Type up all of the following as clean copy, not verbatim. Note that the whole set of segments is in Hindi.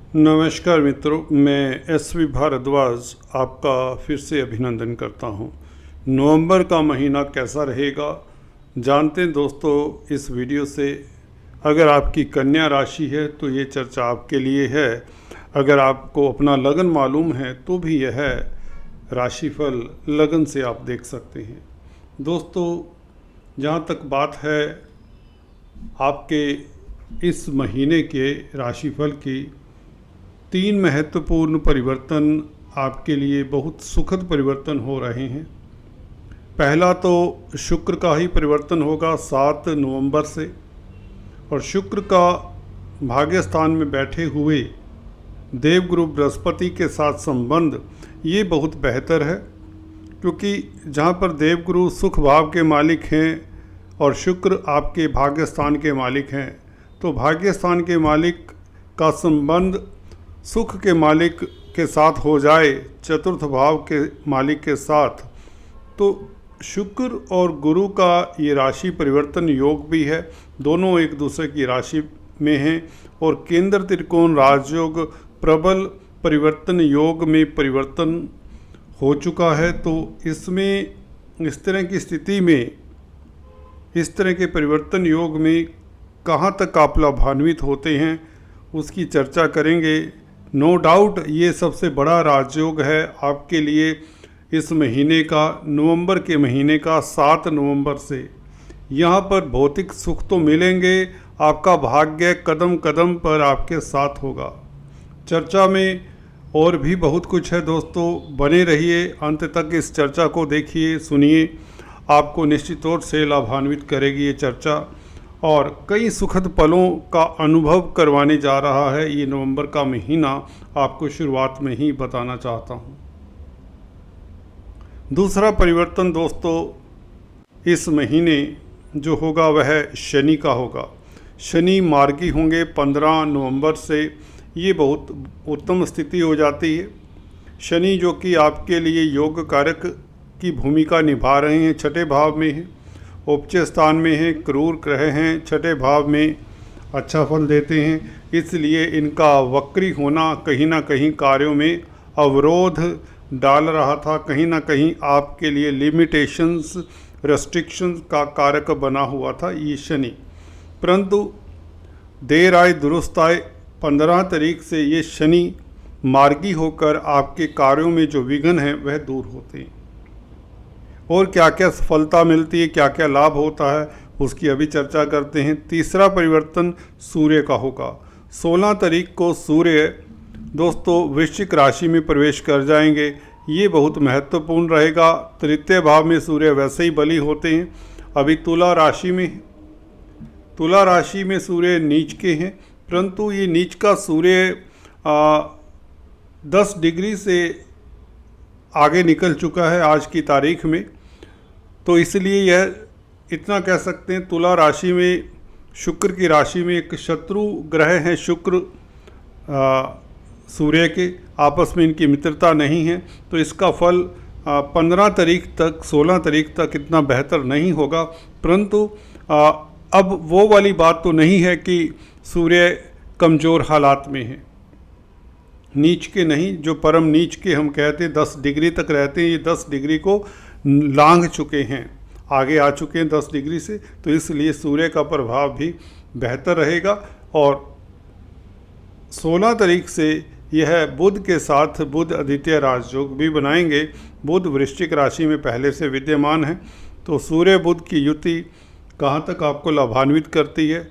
नमस्कार मित्रों, मैं एसवी भारद्वाज आपका फिर से अभिनंदन करता हूं। नवंबर का महीना कैसा रहेगा जानते हैं दोस्तों इस वीडियो से। अगर आपकी कन्या राशि है तो ये चर्चा आपके लिए है। अगर आपको अपना लगन मालूम है तो भी यह राशिफल लगन से आप देख सकते हैं। दोस्तों, जहाँ तक बात है आपके इस महीने के राशिफल की, 3 महत्वपूर्ण परिवर्तन आपके लिए बहुत सुखद परिवर्तन हो रहे हैं। पहला तो शुक्र का ही परिवर्तन होगा 7 नवंबर से, और शुक्र का भाग्य स्थान में बैठे हुए देवगुरु बृहस्पति के साथ संबंध ये बहुत बेहतर है, क्योंकि जहाँ पर देवगुरु सुख भाव के मालिक हैं और शुक्र आपके भाग्य स्थान के मालिक हैं, तो भाग्य स्थान के मालिक का संबंध सुख के मालिक के साथ हो जाए, चतुर्थ भाव के मालिक के साथ, तो शुक्र और गुरु का ये राशि परिवर्तन योग भी है। दोनों एक दूसरे की राशि में हैं और केंद्र त्रिकोण राजयोग प्रबल परिवर्तन योग में परिवर्तन हो चुका है। तो इसमें इस तरह की स्थिति में, इस तरह के परिवर्तन योग में कहाँ तक आप लाभान्वित होते हैं उसकी चर्चा करेंगे। नो डाउट ये सबसे बड़ा राजयोग है आपके लिए इस महीने का, नवंबर के महीने का 7 नवंबर से। यहाँ पर भौतिक सुख तो मिलेंगे, आपका भाग्य कदम कदम पर आपके साथ होगा। चर्चा में और भी बहुत कुछ है दोस्तों, बने रहिए, अंत तक इस चर्चा को देखिए, सुनिए, आपको निश्चित तौर से लाभान्वित करेगी ये चर्चा और कई सुखद पलों का अनुभव करवाने जा रहा है ये नवंबर का महीना। आपको शुरुआत में ही बताना चाहता हूँ। दूसरा परिवर्तन दोस्तों इस महीने जो होगा वह शनि का होगा। शनि मार्गी होंगे 15 नवंबर से। ये बहुत उत्तम स्थिति हो जाती है। शनि जो कि आपके लिए योग कारक की भूमिका निभा रहे हैं, छठे भाव में हैं, उपचय स्थान में हैं, क्रूर ग्रह हैं, छठे भाव में अच्छा फल देते हैं। इसलिए इनका वक्री होना कहीं ना कहीं कार्यों में अवरोध डाल रहा था, कहीं ना कहीं आपके लिए लिमिटेशंस, रेस्ट्रिक्शंस का कारक बना हुआ था ये शनि। परंतु देर आए दुरुस्त आए, 15 तारीख से ये शनि मार्गी होकर आपके कार्यों में जो विघ्न हैं वह दूर होते हैं। और क्या क्या सफलता मिलती है, क्या क्या लाभ होता है उसकी अभी चर्चा करते हैं। तीसरा परिवर्तन सूर्य का होगा। 16 तारीख को सूर्य दोस्तों वृश्चिक राशि में प्रवेश कर जाएंगे। ये बहुत महत्वपूर्ण रहेगा। तृतीय भाव में सूर्य वैसे ही बली होते हैं। अभी तुला राशि में, तुला राशि में सूर्य नीच के हैं, परंतु ये नीच का सूर्य 10 डिग्री से आगे निकल चुका है आज की तारीख में। तो इसलिए यह इतना कह सकते हैं, तुला राशि में शुक्र की राशि में एक शत्रु ग्रह हैं शुक्र सूर्य के, आपस में इनकी मित्रता नहीं है। तो इसका फल 15 तारीख तक, 16 तारीख तक इतना बेहतर नहीं होगा। परंतु अब वो वाली बात तो नहीं है कि सूर्य कमज़ोर हालात में है, नीच के नहीं, जो परम नीच के हम कहते हैं 10 डिग्री तक रहते हैं, ये 10 डिग्री को लांघ चुके हैं, आगे आ चुके हैं 10 डिग्री से। तो इसलिए सूर्य का प्रभाव भी बेहतर रहेगा। और 16 तारीख से यह बुध के साथ बुध आदित्य राजयोग भी बनाएंगे। बुध वृश्चिक राशि में पहले से विद्यमान है। तो सूर्य बुध की युति कहाँ तक आपको लाभान्वित करती है,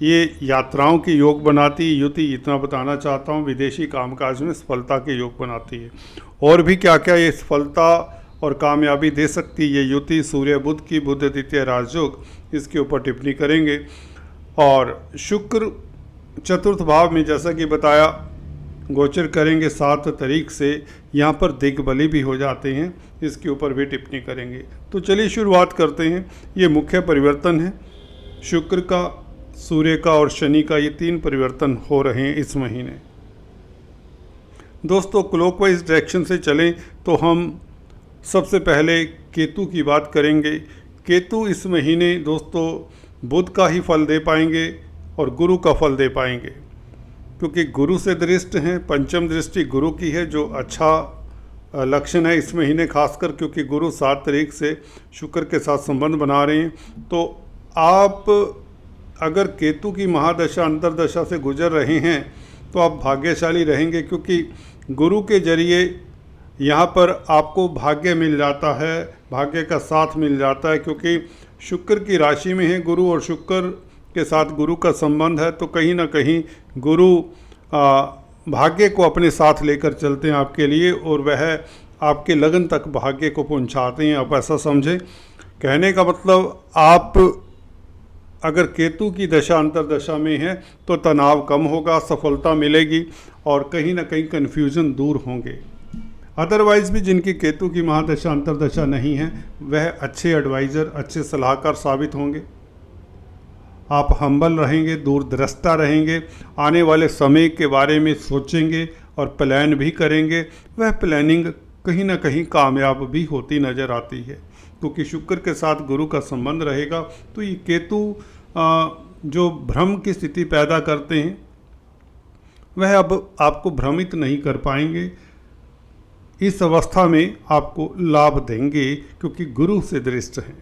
ये यात्राओं के योग बनाती है युति, इतना बताना चाहता हूँ। विदेशी कामकाज में सफलता के योग बनाती है। और भी क्या क्या ये सफलता और कामयाबी दे सकती है ये युति सूर्य बुध की, बुध आदित्य राजयोग, इसके ऊपर टिप्पणी करेंगे। और शुक्र चतुर्थ भाव में जैसा कि बताया गोचर करेंगे 7 तारीख से। यहाँ पर दिग्बली भी हो जाते हैं, इसके ऊपर भी टिप्पणी करेंगे। तो चलिए शुरुआत करते हैं। ये मुख्य परिवर्तन है शुक्र का, सूर्य का और शनि का, ये 3 परिवर्तन हो रहे हैं इस महीने। दोस्तों क्लॉकवाइज डायरेक्शन से चलें तो हम सबसे पहले केतु की बात करेंगे। केतु इस महीने दोस्तों बुध का ही फल दे पाएंगे और गुरु का फल दे पाएंगे। क्योंकि गुरु से दृष्ट हैं, पंचम दृष्टि गुरु की है, जो अच्छा लक्षण है इस महीने खासकर, क्योंकि गुरु 7 तारीख से शुक्र के साथ संबंध बना रहे हैं। तो आप अगर केतु की महादशा अंतरदशा से गुजर रहे हैं तो आप भाग्यशाली रहेंगे, क्योंकि गुरु के जरिए यहाँ पर आपको भाग्य मिल जाता है, भाग्य का साथ मिल जाता है, क्योंकि शुक्र की राशि में है गुरु और शुक्र के साथ गुरु का संबंध है। तो कहीं ना कहीं गुरु भाग्य को अपने साथ लेकर चलते हैं आपके लिए, और वह आपके लगन तक भाग्य को पहुंचाते हैं। आप ऐसा समझें, कहने का मतलब आप अगर केतु की दशा अंतरदशा में है तो तनाव कम होगा, सफलता मिलेगी और कहीं ना कहीं कन्फ्यूज़न दूर होंगे। अदरवाइज़ भी जिनकी केतु की महादशा अंतरदशा नहीं है वह अच्छे एडवाइज़र, अच्छे सलाहकार साबित होंगे। आप हम्बल रहेंगे, दूरदृष्टा रहेंगे, आने वाले समय के बारे में सोचेंगे और प्लान भी करेंगे। वह प्लानिंग कहीं ना कहीं कामयाब भी होती नज़र आती है, क्योंकि शुक्र के साथ गुरु का संबंध रहेगा। तो ये केतु जो भ्रम की स्थिति पैदा करते हैं वह अब आपको भ्रमित नहीं कर पाएंगे। इस अवस्था में आपको लाभ देंगे क्योंकि गुरु से दृष्ट हैं।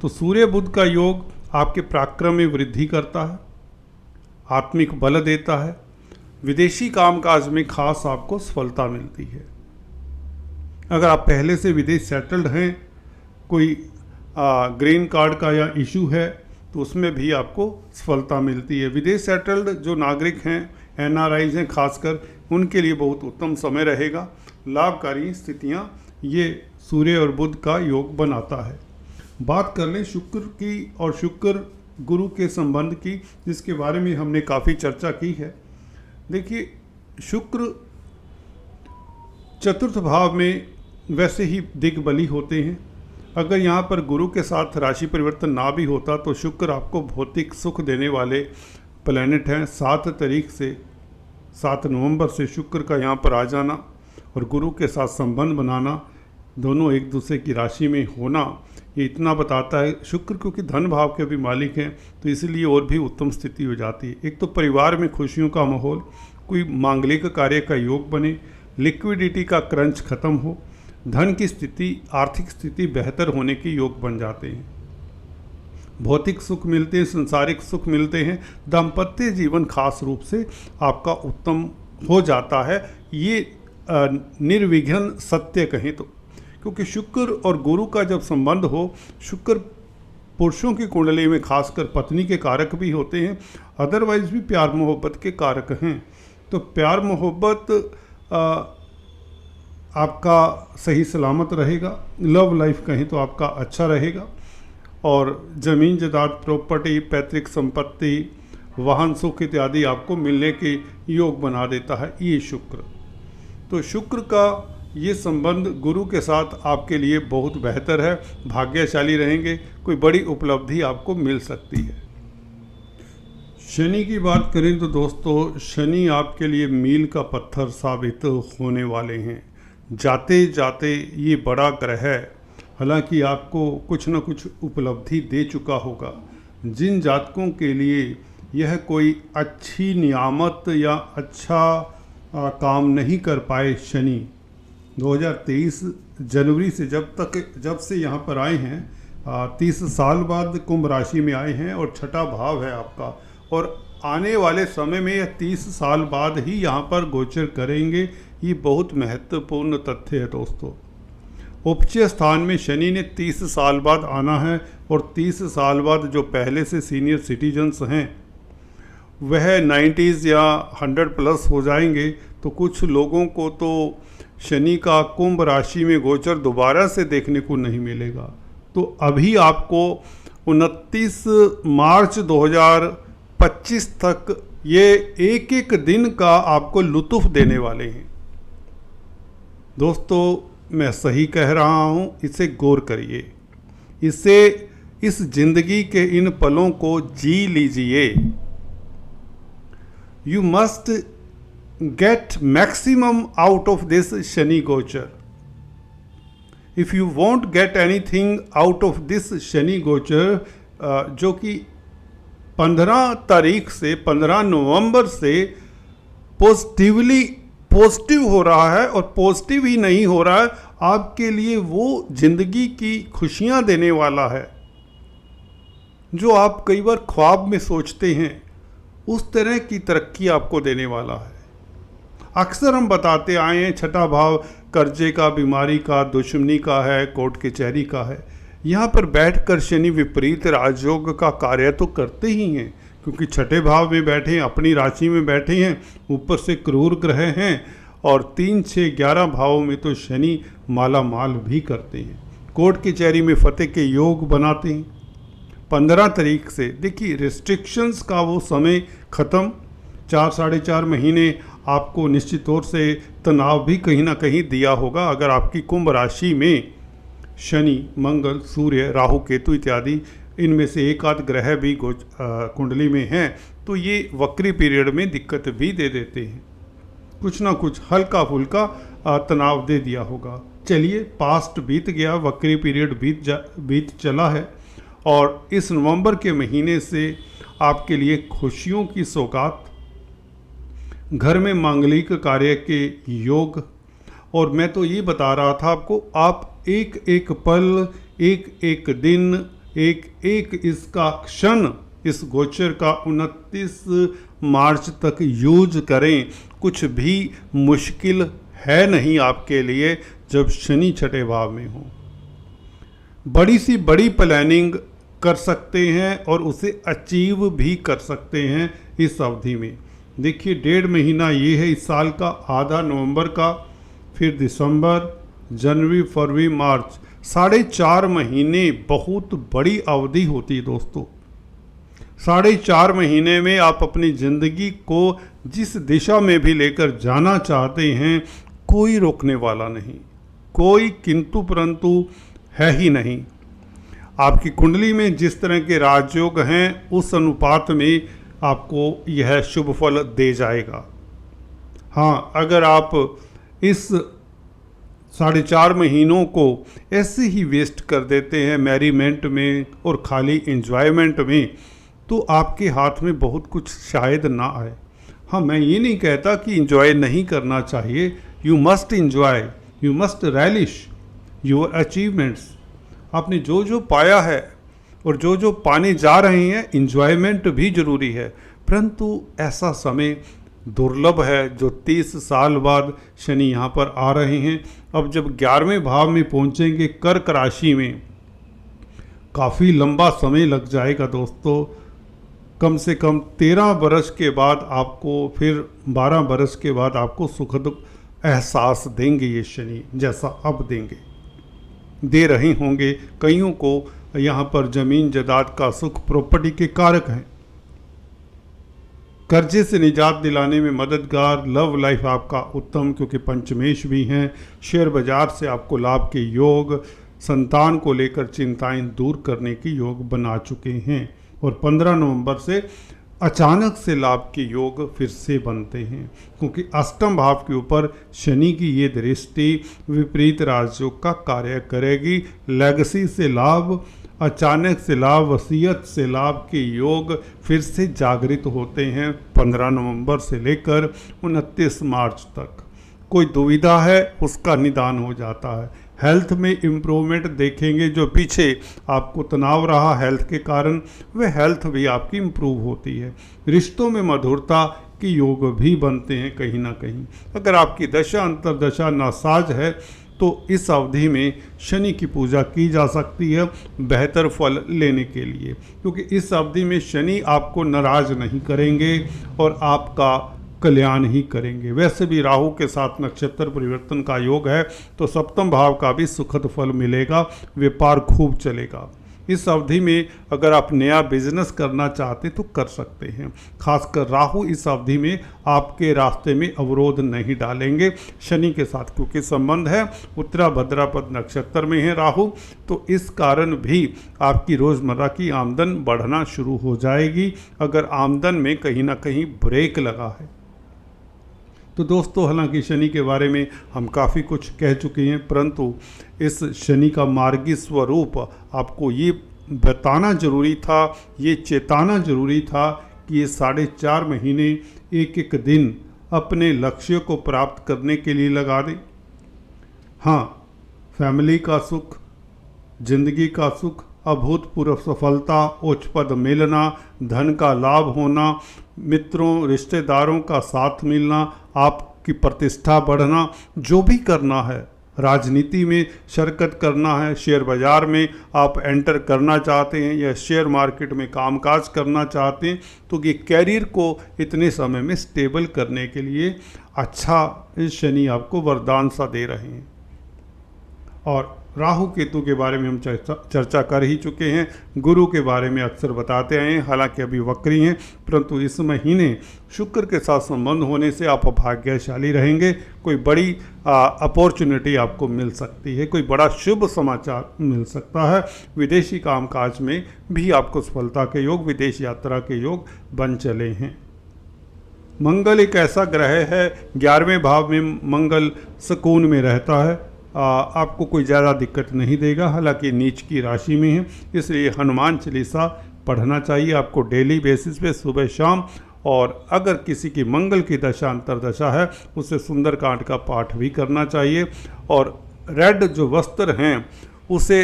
तो सूर्य बुध का योग आपके पराक्रम में वृद्धि करता है, आत्मिक बल देता है, विदेशी कामकाज में खास आपको सफलता मिलती है। अगर आप पहले से विदेश सेटल्ड हैं, कोई ग्रीन कार्ड का या इशू है तो उसमें भी आपको सफलता मिलती है। विदेश सेटल्ड जो नागरिक हैं, एनआरआईज हैं खासकर, उनके लिए बहुत उत्तम समय रहेगा। लाभकारी स्थितियां ये सूर्य और बुध का योग बनाता है। बात कर लें शुक्र की और शुक्र गुरु के संबंध की, जिसके बारे में हमने काफ़ी चर्चा की है। देखिए, शुक्र चतुर्थ भाव में वैसे ही दिग्बली होते हैं। अगर यहाँ पर गुरु के साथ राशि परिवर्तन ना भी होता तो शुक्र आपको भौतिक सुख देने वाले प्लैनेट हैं। 7 तारीख से 7 नवंबर से शुक्र का यहाँ पर आ जाना और गुरु के साथ संबंध बनाना, दोनों एक दूसरे की राशि में होना, ये इतना बताता है। शुक्र क्योंकि धन भाव के भी मालिक हैं तो इसलिए और भी उत्तम स्थिति हो जाती है। एक तो परिवार में खुशियों का माहौल, कोई मांगलिक कार्य का योग बने, लिक्विडिटी का क्रंच खत्म हो, धन की स्थिति, आर्थिक स्थिति बेहतर होने के योग बन जाते हैं, भौतिक सुख मिलते हैं, संसारिक सुख मिलते हैं, दाम्पत्य जीवन खास रूप से आपका उत्तम हो जाता है। ये निर्विघ्न सत्य कहें तो, क्योंकि शुक्र और गुरु का जब संबंध हो, शुक्र पुरुषों की कुंडली में खासकर पत्नी के कारक भी होते हैं, अदरवाइज भी प्यार मोहब्बत के कारक हैं। तो प्यार मोहब्बत आपका सही सलामत रहेगा, लव लाइफ कहें तो आपका अच्छा रहेगा, और ज़मीन जायदाद, प्रॉपर्टी, पैतृक संपत्ति, वाहन सुख इत्यादि आपको मिलने के योग बना देता है ये शुक्र। तो शुक्र का ये संबंध गुरु के साथ आपके लिए बहुत बेहतर है, भाग्यशाली रहेंगे, कोई बड़ी उपलब्धि आपको मिल सकती है। शनि की बात करें तो दोस्तों, शनि आपके लिए मील का पत्थर साबित होने वाले हैं। जाते जाते ये बड़ा ग्रह है, हालांकि आपको कुछ न कुछ उपलब्धि दे चुका होगा। जिन जातकों के लिए यह कोई अच्छी नियामत या अच्छा काम नहीं कर पाए शनि, 2023 जनवरी से जब से यहाँ पर आए हैं, 30 साल बाद कुंभ राशि में आए हैं और छठा भाव है आपका, और आने वाले समय में यह 30 साल बाद ही यहाँ पर गोचर करेंगे। ये बहुत महत्वपूर्ण तथ्य है दोस्तों। उपचय स्थान में शनि ने 30 साल बाद आना है, और 30 साल बाद जो पहले से सीनियर सिटीजन्स हैं वह 90s या 100+ हो जाएंगे। तो कुछ लोगों को तो शनि का कुंभ राशि में गोचर दोबारा से देखने को नहीं मिलेगा। तो अभी आपको 29 मार्च 2025 तक ये एक एक दिन का आपको लुत्फ़ देने वाले हैं। दोस्तों, मैं सही कह रहा हूँ, इसे गौर करिए, इस जिंदगी के इन पलों को जी लीजिए। You must get maximum out of this Shani gochar. If you want get anything out of this Shani gochar, जो कि 15 तारीख से 15 नवंबर से पॉजिटिव हो रहा है, और पॉजिटिव ही नहीं हो रहा है, आपके लिए वो जिंदगी की खुशियां देने वाला है जो आप कई बार ख्वाब में सोचते हैं। उस तरह की तरक्की आपको देने वाला है। अक्सर हम बताते आए हैं छठा भाव कर्जे का, बीमारी का, दुश्मनी का है, कोर्ट कचहरी का है। यहाँ पर बैठकर शनि विपरीत राजयोग का कार्य तो करते ही हैं, क्योंकि छठे भाव में बैठे हैं, अपनी राशि में बैठे हैं, ऊपर से क्रूर ग्रह हैं, और 3, 6, 11 भावों में तो शनि माला माल भी करते हैं। कोर्ट कचहरी में फतेह के योग बनाते हैं। 15 तारीख से देखिए रिस्ट्रिक्शंस का वो समय ख़त्म। 4, 4.5 महीने आपको निश्चित तौर से तनाव भी कहीं ना कहीं दिया होगा। अगर आपकी कुंभ राशि में शनि, मंगल, सूर्य, राहु, केतु इत्यादि इनमें से एक आध ग्रह भी कुंडली में हैं, तो ये वक्री पीरियड में दिक्कत भी दे देते हैं। कुछ ना कुछ हल्का फुल्का तनाव दे दिया होगा। चलिए, पास्ट बीत गया, वक्री पीरियड बीत चला है, और इस नवंबर के महीने से आपके लिए खुशियों की सौगात, घर में मांगलिक कार्य के योग। और मैं तो ये बता रहा था आपको, आप एक एक पल, एक एक दिन, एक एक इसका क्षण इस गोचर का 29 मार्च तक यूज करें। कुछ भी मुश्किल है नहीं आपके लिए जब शनि छठे भाव में हो। बड़ी सी बड़ी प्लानिंग कर सकते हैं और उसे अचीव भी कर सकते हैं इस अवधि में। देखिए, 1.5 महीना ये है इस साल का, आधा नवंबर का, फिर दिसंबर, जनवरी, फरवरी, मार्च, 4.5 महीने बहुत बड़ी अवधि होती है दोस्तों। 4.5 महीने में आप अपनी ज़िंदगी को जिस दिशा में भी लेकर जाना चाहते हैं, कोई रोकने वाला नहीं, कोई किंतु परंतु है ही नहीं। आपकी कुंडली में जिस तरह के राजयोग हैं, उस अनुपात में आपको यह शुभ फल दे जाएगा। हाँ, अगर आप इस 4.5 महीनों को ऐसे ही वेस्ट कर देते हैं मैरीमेंट में और खाली एंजॉयमेंट में, तो आपके हाथ में बहुत कुछ शायद ना आए। हाँ, मैं ये नहीं कहता कि एंजॉय नहीं करना चाहिए। You must enjoy, you must relish your achievements. आपने जो जो पाया है और जो जो पाने जा रहे हैं, एंजॉयमेंट भी ज़रूरी है, परंतु ऐसा समय दुर्लभ है जो 30 साल बाद शनि यहाँ पर आ रहे हैं। अब जब 11वें भाव में पहुँचेंगे कर्क राशि में, काफ़ी लंबा समय लग जाएगा दोस्तों। कम से कम 13 बरस के बाद आपको, फिर 12 बरस के बाद आपको सुखद एहसास देंगे ये शनि, जैसा अब दे रहे होंगे। कईयों को यहाँ पर ज़मीन जायदाद का सुख, प्रॉपर्टी के कारक हैं। कर्जे से निजात दिलाने में मददगार। लव लाइफ आपका उत्तम, क्योंकि पंचमेश भी हैं। शेयर बाजार से आपको लाभ के योग, संतान को लेकर चिंताएं दूर करने के योग बना चुके हैं। और 15 नवंबर से अचानक से लाभ के योग फिर से बनते हैं, क्योंकि अष्टम भाव के ऊपर शनि की ये दृष्टि विपरीत राजयोग का कार्य करेगी। लेगेसी से लाभ, अचानक से लाभ, वसीयत से लाभ के योग फिर से जागृत होते हैं 15 नवंबर से लेकर 29 मार्च तक। कोई दुविधा है, उसका निदान हो जाता है। हेल्थ में इम्प्रूवमेंट देखेंगे। जो पीछे आपको तनाव रहा हेल्थ के कारण, वह हेल्थ भी आपकी इम्प्रूव होती है। रिश्तों में मधुरता के योग भी बनते हैं कहीं ना कहीं। अगर आपकी दशा अंतर्दशा नासाज है, तो इस अवधि में शनि की पूजा की जा सकती है बेहतर फल लेने के लिए, क्योंकि इस अवधि में शनि आपको नाराज नहीं करेंगे और आपका कल्याण ही करेंगे। वैसे भी राहु के साथ नक्षत्र परिवर्तन का योग है, तो सप्तम भाव का भी सुखद फल मिलेगा, व्यापार खूब चलेगा। इस अवधि में अगर आप नया बिजनेस करना चाहते तो कर सकते हैं। खासकर राहु इस अवधि में आपके रास्ते में अवरोध नहीं डालेंगे शनि के साथ, क्योंकि संबंध है उत्तरा भद्रापद नक्षत्र में है राहु, तो इस कारण भी आपकी रोज़मर्रा की आमदन बढ़ना शुरू हो जाएगी, अगर आमदन में कहीं ना कहीं ब्रेक लगा है। तो दोस्तों, हालांकि शनि के बारे में हम काफ़ी कुछ कह चुके हैं, परंतु इस शनि का मार्गी स्वरूप आपको ये बताना ज़रूरी था, ये चेताना ज़रूरी था कि ये 4.5 महीने एक एक दिन अपने लक्ष्य को प्राप्त करने के लिए लगा दें। हाँ, फैमिली का सुख, जिंदगी का सुख, अभूतपूर्व सफलता, उच्च पद मिलना, धन का लाभ होना, मित्रों रिश्तेदारों का साथ मिलना, आपकी प्रतिष्ठा बढ़ना, जो भी करना है, राजनीति में शिरकत करना है, शेयर बाज़ार में आप एंटर करना चाहते हैं या शेयर मार्केट में कामकाज करना चाहते हैं, तो ये कैरियर को इतने समय में स्टेबल करने के लिए अच्छा शनि आपको वरदान सा दे रहे हैं। और राहु केतु के बारे में हम चर्चा कर ही चुके हैं। गुरु के बारे में अक्सर बताते आए हैं, हालांकि अभी वक्री हैं, परंतु इस महीने शुक्र के साथ संबंध होने से आप भाग्यशाली रहेंगे। कोई बड़ी अपॉर्चुनिटी आपको मिल सकती है, कोई बड़ा शुभ समाचार मिल सकता है। विदेशी कामकाज में भी आपको सफलता के योग, विदेश यात्रा के योग बन चले हैं। मंगल एक ऐसा ग्रह है, 11वें भाव में मंगल सुकून में रहता है, आपको कोई ज़्यादा दिक्कत नहीं देगा। हालांकि नीच की राशि में है, इसलिए हनुमान चालीसा पढ़ना चाहिए आपको डेली बेसिस पे सुबह शाम। और अगर किसी की मंगल की दशा अंतरदशा है, उसे सुंदरकांड का पाठ भी करना चाहिए। और रेड जो वस्त्र हैं उसे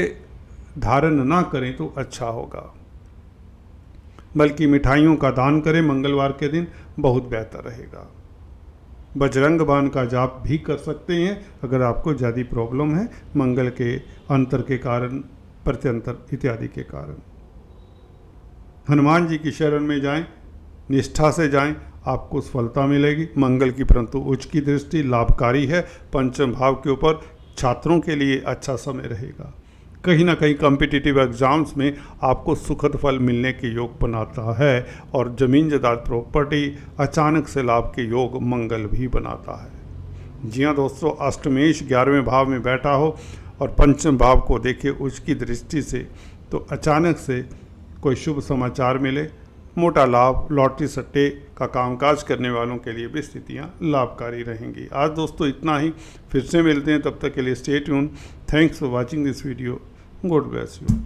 धारण ना करें तो अच्छा होगा, बल्कि मिठाइयों का दान करें मंगलवार के दिन, बहुत बेहतर रहेगा। बजरंग बाण का जाप भी कर सकते हैं अगर आपको ज़्यादा प्रॉब्लम है मंगल के अंतर के कारण, प्रत्यंतर इत्यादि के कारण। हनुमान जी की शरण में जाएं, निष्ठा से जाएं, आपको सफलता मिलेगी। मंगल की परंतु उच्च की दृष्टि लाभकारी है, पंचम भाव के ऊपर, छात्रों के लिए अच्छा समय रहेगा। कहीं ना कहीं कॉम्पिटिटिव एग्ज़ाम्स में आपको सुखद फल मिलने के योग बनाता है। और ज़मीन जायदाद प्रॉपर्टी, अचानक से लाभ के योग मंगल भी बनाता है। जी हाँ दोस्तों, अष्टमेश 11वें भाव में बैठा हो और पंचम भाव को देखे उच्च की दृष्टि से, तो अचानक से कोई शुभ समाचार मिले, मोटा लाभ, लॉटरी सट्टे का कामकाज करने वालों के लिए भी स्थितियाँ लाभकारी रहेंगी। आज दोस्तों इतना ही, फिर से मिलते हैं, तब तक के लिए stay tune. Thanks for watching this video. God bless you.